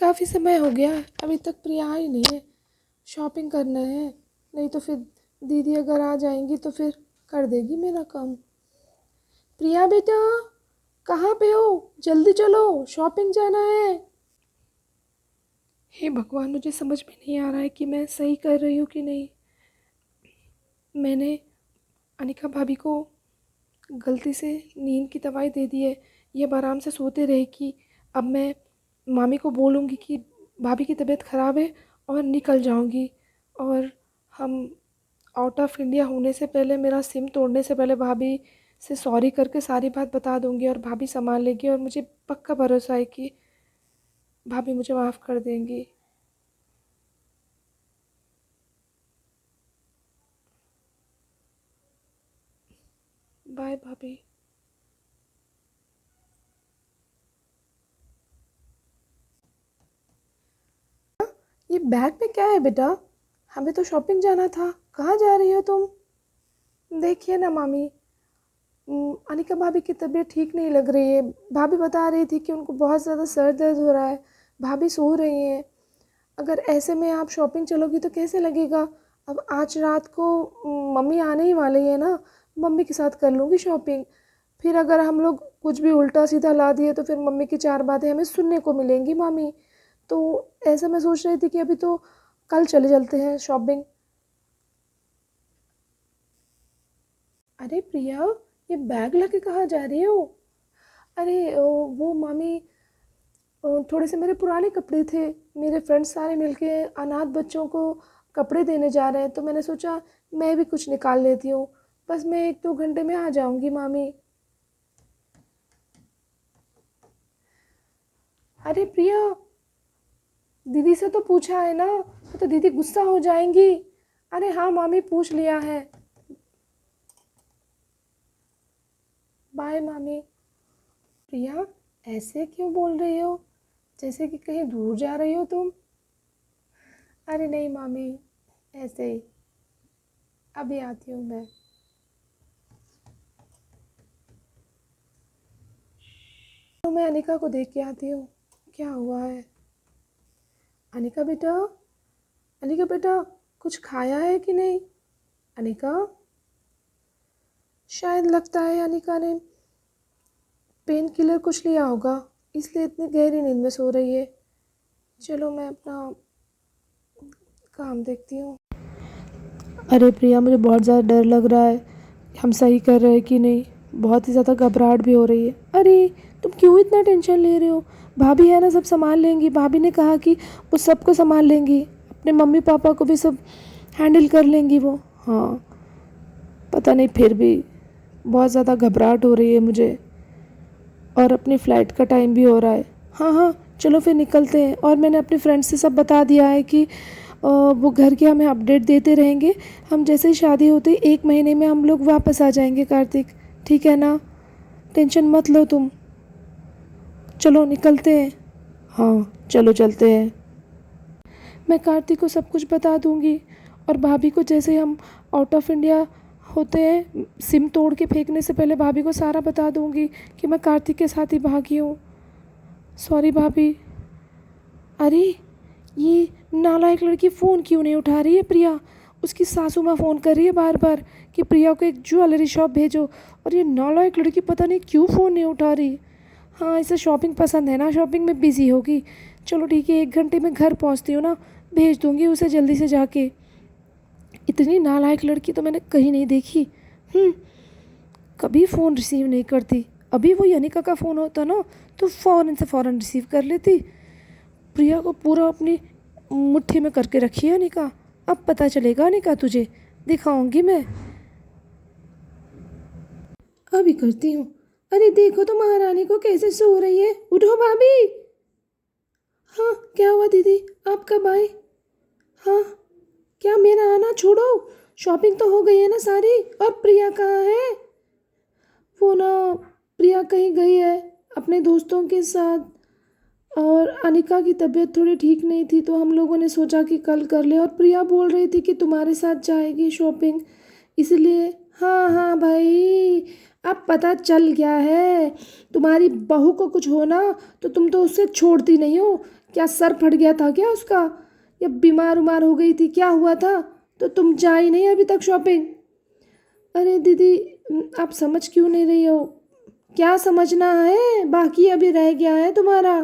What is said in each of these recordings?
काफ़ी समय हो गया, अभी तक प्रिया आई नहीं है। शॉपिंग करना है, नहीं तो फिर दीदी अगर आ जाएंगी तो फिर कर देगी मेरा काम। प्रिया बेटा, कहाँ पे हो? जल्दी चलो, शॉपिंग जाना है। हे भगवान, मुझे समझ में नहीं आ रहा है कि मैं सही कर रही हूँ कि नहीं। मैंने अनिका भाभी को गलती से नींद की दवाई दे दी है। ये अब आराम से सोते रहेगी। अब मैं मामी को बोलूँगी कि भाभी की तबीयत ख़राब है और निकल जाऊँगी। और हम आउट ऑफ इंडिया होने से पहले, मेरा सिम तोड़ने से पहले भाभी से सॉरी करके सारी बात बता दूँगी और भाभी संभाल लेगी। और मुझे पक्का भरोसा है कि भाभी मुझे माफ़ कर देंगी। बाय भाभी। ये बैग में क्या है बेटा? हमें तो शॉपिंग जाना था। कहाँ जा रही हो तुम? देखिए ना मामी, अनिका भाभी की तबीयत ठीक नहीं लग रही है। भाभी बता रही थी कि उनको बहुत ज़्यादा सर दर्द हो रहा है। भाभी सो रही हैं। अगर ऐसे में आप शॉपिंग चलोगी तो कैसे लगेगा? अब आज रात को मम्मी आने ही वाली है ना, मम्मी के साथ कर लूँगी शॉपिंग। फिर अगर हम लोग कुछ भी उल्टा सीधा ला दिए तो फिर मम्मी की चार बातें हमें सुनने को मिलेंगी मामी। तो ऐसा मैं सोच रही थी कि अभी तो कल चले चलते हैं शॉपिंग। अरे प्रिया, ये बैग लेके कहाँ जा रही हो? अरे वो मामी, थोड़े से मेरे पुराने कपड़े थे। मेरे फ्रेंड्स सारे मिलके अनाथ बच्चों को कपड़े देने जा रहे हैं, तो मैंने सोचा मैं भी कुछ निकाल लेती हूँ। बस मैं 1-2 घंटे में आ जाऊँगी मामी। अरे प्रिया, दीदी से तो पूछा है ना, तो दीदी गुस्सा हो जाएंगी। अरे हाँ मामी, पूछ लिया है। बाय मामी। प्रिया, ऐसे क्यों बोल रही हो, जैसे कि कहीं दूर जा रही हो तुम? अरे नहीं मामी, ऐसे ही। अभी आती हूँ मैं। तो मैं अनिका को देख के आती हूँ, क्या हुआ है। अनिका बेटा, अनिका बेटा, कुछ खाया है कि नहीं? अनिका, शायद लगता है अनिका ने पेन किलर कुछ लिया होगा, इसलिए इतनी गहरी नींद में सो रही है। चलो मैं अपना काम देखती हूँ। अरे प्रिया, मुझे बहुत ज़्यादा डर लग रहा है। हम सही कर रहे हैं कि नहीं? बहुत ही ज़्यादा घबराहट भी हो रही है। अरे तुम क्यों इतना टेंशन ले रहे हो? भाभी है ना, सब संभाल लेंगी। भाभी ने कहा कि वो सबको संभाल लेंगी, अपने मम्मी पापा को भी सब हैंडल कर लेंगी वो। हाँ, पता नहीं, फिर भी बहुत ज़्यादा घबराहट हो रही है मुझे। और अपनी फ़्लाइट का टाइम भी हो रहा है। हाँ हाँ, चलो फिर निकलते हैं। और मैंने अपने फ्रेंड्स से सब बता दिया है कि वो घर के हमें अपडेट देते रहेंगे। हम जैसे ही शादी होती 1 महीने में हम लोग वापस आ जाएंगे कार्तिक। ठीक है ना? टेंशन मत लो तुम। चलो निकलते हैं। हाँ, चलो चलते हैं। मैं कार्तिक को सब कुछ बता दूंगी। और भाभी को जैसे ही हम आउट ऑफ इंडिया होते हैं, सिम तोड़ के फेंकने से पहले भाभी को सारा बता दूंगी कि मैं कार्तिक के साथ ही भागी हूँ। सॉरी भाभी। अरे, ये नालायक लड़की फ़ोन क्यों नहीं उठा रही है प्रिया? उसकी सासू माँ फ़ोन कर रही है बार बार कि प्रिया को एक ज्वेलरी शॉप भेजो। और ये नालायक लड़की पता नहीं क्यों फ़ोन नहीं उठा रही। हाँ, इसे शॉपिंग पसंद है ना, शॉपिंग में बिज़ी होगी। चलो ठीक है, 1 घंटे में घर पहुँचती हूँ ना, भेज दूँगी उसे जल्दी से जाके। इतनी नालायक लड़की तो मैंने कहीं नहीं देखी। कभी फ़ोन रिसीव नहीं करती। अभी वो यनिका का फ़ोन होता ना तो फ़ौरन से फ़ौरन रिसीव कर लेती। प्रिया को पूरा अपनी मुट्ठी में करके रखी है अनिका। अब पता चलेगा अनिका, तुझे दिखाऊंगी मैं। अभी करती हूँ। अरे देखो तो महारानी को कैसे सो रही है। उठो भाभी। हाँ, क्या हुआ दीदी, आप कब आए? हाँ, क्या मेरा आना छोड़ो, शॉपिंग तो हो गई है ना सारी। और प्रिया कहाँ है? वो ना, प्रिया कहीं गई है अपने दोस्तों के साथ। और अनिका की तबीयत थोड़ी ठीक नहीं थी तो हम लोगों ने सोचा कि कल कर ले। और प्रिया बोल रही थी कि तुम्हारे साथ जाएगी शॉपिंग, इसलिए। हाँ हाँ भाई, अब पता चल गया है। तुम्हारी बहू को कुछ हो ना तो तुम तो उससे छोड़ती नहीं हो। क्या सर फट गया था क्या उसका, या बीमार उमार हो गई थी, क्या हुआ था? तो तुम जा ही नहीं अभी तक शॉपिंग। अरे दीदी, आप समझ क्यों नहीं रही हो? क्या समझना है, बाकी अभी रह गया है तुम्हारा।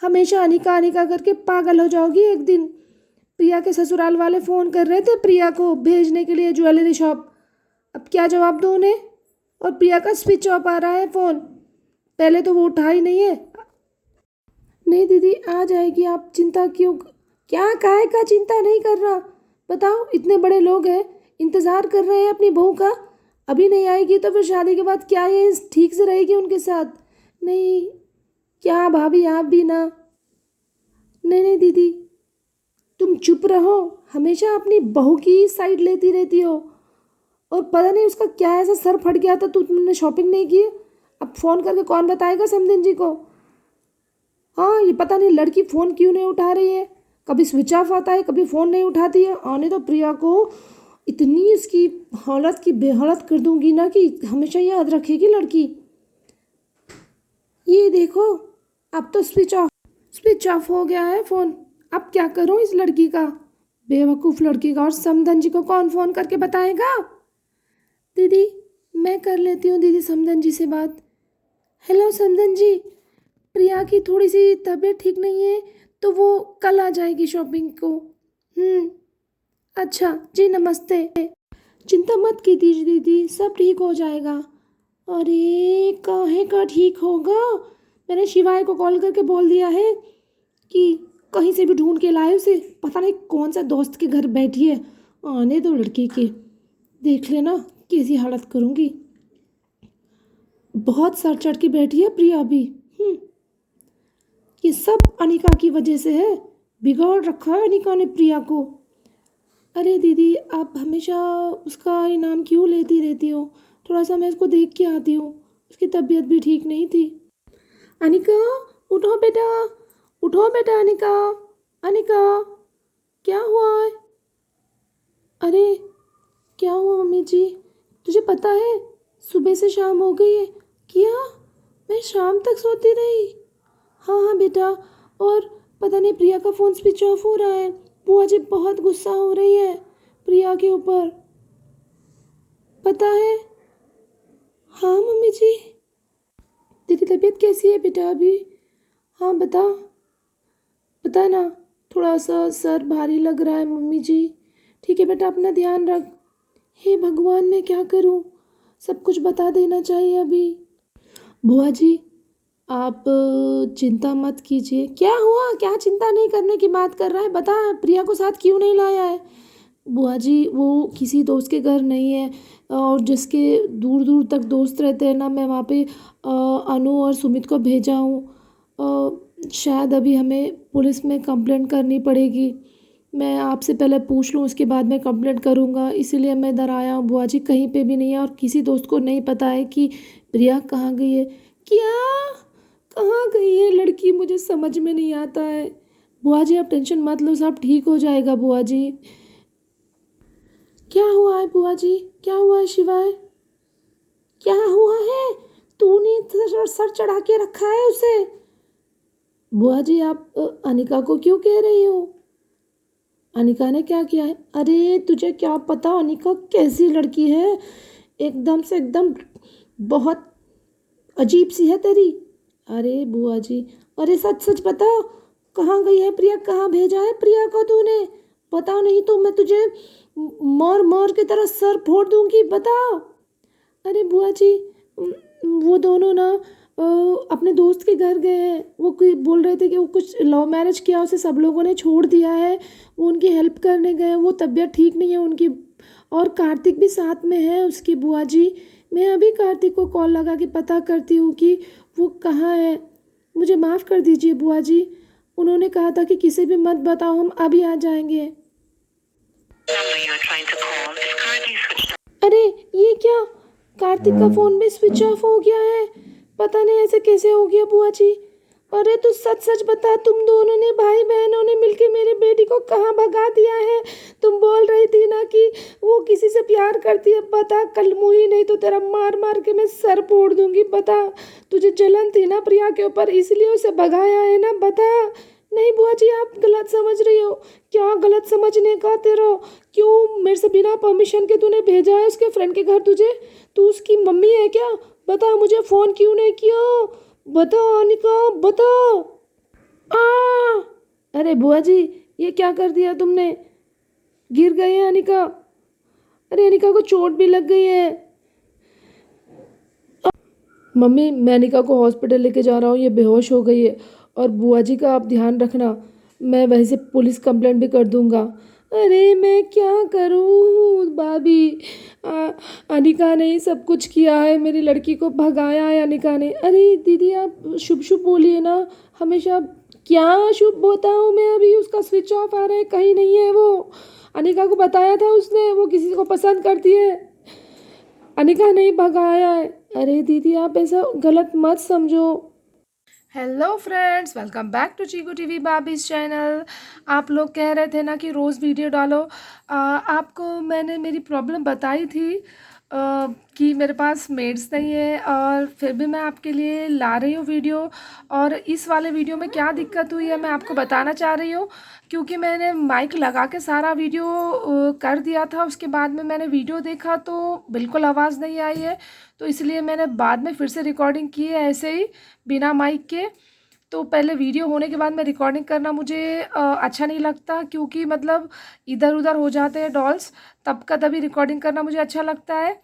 हमेशा अनिका अनिका करके पागल हो जाओगी एक दिन। प्रिया के ससुराल वाले फ़ोन कर रहे थे प्रिया को भेजने के लिए ज्वेलरी शॉप। अब क्या जवाब दूँ उन्हें? और प्रिया का स्विच ऑफ आ रहा है फ़ोन, पहले तो वो उठा ही नहीं है। नहीं दीदी, आ जाएगी, आप चिंता क्यों? क्या काहे का चिंता नहीं कर रहा? बताओ, इतने बड़े लोग हैं, इंतज़ार कर रहे हैं अपनी बहू का। अभी नहीं आएगी तो फिर शादी के बाद क्या ये ठीक से रहेगी उनके साथ? नहीं, क्या भाभी आप भी ना। नहीं नहीं दीदी, तुम चुप रहो, हमेशा अपनी बहू की साइड लेती रहती हो। और पता नहीं उसका क्या ऐसा सर फट गया था तो तुमने शॉपिंग नहीं की। अब फ़ोन करके कौन बताएगा समधिन जी को? हाँ, ये पता नहीं लड़की फ़ोन क्यों नहीं उठा रही है, कभी स्विच ऑफ आता है, कभी फ़ोन नहीं उठाती है। आने तो प्रिया को इतनी इसकी हालत की बेहालत कर दूंगी ना कि हमेशा याद रखेगी लड़की। ये देखो, अब तो स्विच ऑफ हो गया है फ़ोन। अब क्या करूँ इस लड़की का, बेवकूफ़ लड़की का। और समधन जी को कौन फ़ोन करके बताएगा? दीदी, मैं कर लेती हूँ दीदी समधन जी से बात। हेलो समधन जी, प्रिया की थोड़ी सी तबीयत ठीक नहीं है तो वो कल आ जाएगी शॉपिंग को। अच्छा जी, नमस्ते। चिंता मत कीजिए दीदी, सब ठीक हो जाएगा। अरे काहे का ठीक होगा, मैंने शिवाय को कॉल करके बोल दिया है कि कहीं से भी ढूंढ के लाए उसे। पता नहीं कौन सा दोस्त के घर बैठी है, आने दो लड़की के, देख लेना कैसी हालत करूँगी। बहुत सर चढ़ के बैठी है प्रिया भी। ये सब अनिका की वजह से है, बिगाड़ रखा है अनिका ने प्रिया को। अरे दीदी, आप हमेशा उसका इनाम क्यों लेती रहती हो? थोड़ा सा मैं इसको देख के आती हूँ, उसकी तबीयत भी ठीक नहीं थी। अनिका, उठो बेटा, उठो बेटा अनिका। अनिका, क्या हुआ है? अरे क्या हुआ मम्मी जी? तुझे पता है सुबह से शाम हो गई है। क्या? मैं शाम तक सोती रही? हाँ हाँ बेटा, और पता नहीं प्रिया का फ़ोन स्विच ऑफ हो रहा है। बुआ जी बहुत गुस्सा हो रही है प्रिया के ऊपर, पता है? हाँ मम्मी जी। तेरी तबीयत कैसी है बेटा अभी? हाँ बता, बता ना। थोड़ा सा सर भारी लग रहा है मम्मी जी। ठीक है बेटा, अपना ध्यान रख। हे भगवान, मैं क्या करूँ, सब कुछ बता देना चाहिए अभी। बुआ जी, आप चिंता मत कीजिए। क्या हुआ, क्या चिंता नहीं करने की बात कर रहा है, बता। प्रिया को साथ क्यों नहीं लाया है? बुआ जी, वो किसी दोस्त के घर नहीं है, और जिसके दूर दूर तक दोस्त रहते हैं ना, मैं वहाँ पे अनु और सुमित को भेजा हूँ। शायद अभी हमें पुलिस में कंप्लेंट करनी पड़ेगी। मैं आपसे पहले पूछ लूँ, उसके बाद मैं कंप्लेंट करूँगा, इसीलिए मैं इधर आया हूँ। बुआ जी कहीं पे भी नहीं है, और किसी दोस्त को नहीं पता है कि प्रिया कहाँ गई है। क्या? कहाँ गई है लड़की, मुझे समझ में नहीं आता है। बुआ जी आप टेंशन मत लो, सब ठीक हो जाएगा बुआ जी। क्या हुआ है बुआ जी, क्या हुआ है शिवाय? क्या हुआ है? तूने सर चढ़ा के रखा है उसे। बुआ जी आप अनिका को क्यों कह रही हो? अनिका ने क्या किया है? अरे तुझे क्या पता अनिका कैसी लड़की है, एकदम से एकदम बहुत अजीब सी है तेरी। अरे बुआ जी, अरे सच सच बता, कहाँ गई है प्रिया, कहाँ भेजा है प्रिया को तूने? बता, नहीं तो मैं तुझे मार मार की तरह सर फोड़ दूंगी, बता। अरे बुआ जी, वो दोनों ना अपने दोस्त के घर गए हैं। वो कोई बोल रहे थे कि वो कुछ लव मैरिज किया, उसे सब लोगों ने छोड़ दिया है, वो उनकी हेल्प करने गए हैं, वो तबीयत ठीक नहीं है उनकी। और कार्तिक भी साथ में है उसकी बुआ जी। मैं अभी कार्तिक को कॉल लगा के पता करती हूँ कि वो कहाँ है। मुझे माफ़ कर दीजिए बुआ जी, उन्होंने कहा था कि किसी भी मत बताओ, हम अभी आ जाएंगे। अरे ये क्या, कार्तिक का फ़ोन भी स्विच ऑफ हो गया है, पता नहीं ऐसे कैसे हो गया बुआ जी। अरे तू सच सच बता, तुम दोनों ने भाई बहनों ने मिलके मेरी बेटी को कहाँ भगा दिया है? तुम बोल रही थी ना कि वो किसी से प्यार करती है, बता कल मुही, नहीं तो तेरा मार मार के मैं सर फोड़ दूंगी, बता। तुझे जलन थी ना प्रिया के ऊपर, इसलिए उसे भगाया है ना, बता। नहीं बुआ जी, आप गलत समझ रही हो। क्या गलत समझने का तेरा? क्यों मेरे से बिना परमिशन के तूने भेजा है उसके फ्रेंड के घर तुझे? तू उसकी मम्मी है क्या? बता, मुझे फ़ोन क्यों नहीं किया? बता अनिका, बता। आ अरे बुआ जी, ये क्या कर दिया तुमने? गिर गई है अनिका। अरे अनिका को चोट भी लग गई है। मम्मी, मैं अनिका को हॉस्पिटल लेके जा रहा हूँ, ये बेहोश हो गई है। और बुआ जी का आप ध्यान रखना, मैं वहीं से पुलिस कंप्लेंट भी कर दूंगा। अरे मैं क्या करूँ भाभी? अनिका ने ही सब कुछ किया है, मेरी लड़की को भगाया है अनिका ने। अरे दीदी, आप शुभ शुभ बोलिए ना हमेशा। क्या शुभ बताऊँ मैं? अभी उसका स्विच ऑफ आ रहा है, कहीं नहीं है वो। अनिका को बताया था उसने, वो किसी को पसंद करती है। अनिका नहीं भगाया है। अरे दीदी, आप ऐसा गलत मत समझो। Hello friends, welcome back to Cheeku TV babies channel. आप लोग कह रहे थे ना कि रोज़ वीडियो डालो। आपको मैंने मेरी प्रॉब्लम बताई थी कि मेरे पास मेड्स नहीं है, और फिर भी मैं आपके लिए ला रही हूँ वीडियो। और इस वाले वीडियो में क्या दिक्कत हुई है मैं आपको बताना चाह रही हूँ। क्योंकि मैंने माइक लगा के सारा वीडियो कर दिया था, उसके बाद में मैंने वीडियो देखा तो बिल्कुल आवाज़ नहीं आई है। तो इसलिए मैंने बाद में फिर से रिकॉर्डिंग की है ऐसे ही, बिना माइक के। तो पहले वीडियो होने के बाद में रिकॉर्डिंग करना मुझे अच्छा नहीं लगता, क्योंकि मतलब इधर उधर हो जाते हैं डॉल्स, तब का तभी रिकॉर्डिंग करना मुझे अच्छा लगता है।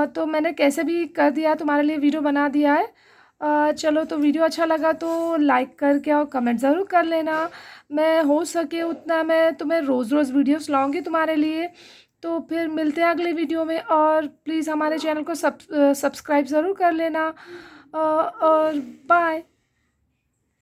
तो मैंने कैसे भी कर दिया, तुम्हारे लिए वीडियो बना दिया है। चलो, तो वीडियो अच्छा लगा तो लाइक करके और कमेंट ज़रूर कर लेना। मैं हो सके उतना मैं तुम्हें रोज़ रोज़ वीडियोस लाऊंगी तुम्हारे लिए। तो फिर मिलते हैं अगले वीडियो में, और प्लीज़ हमारे चैनल को सब्सक्राइब ज़रूर कर लेना। और बाय।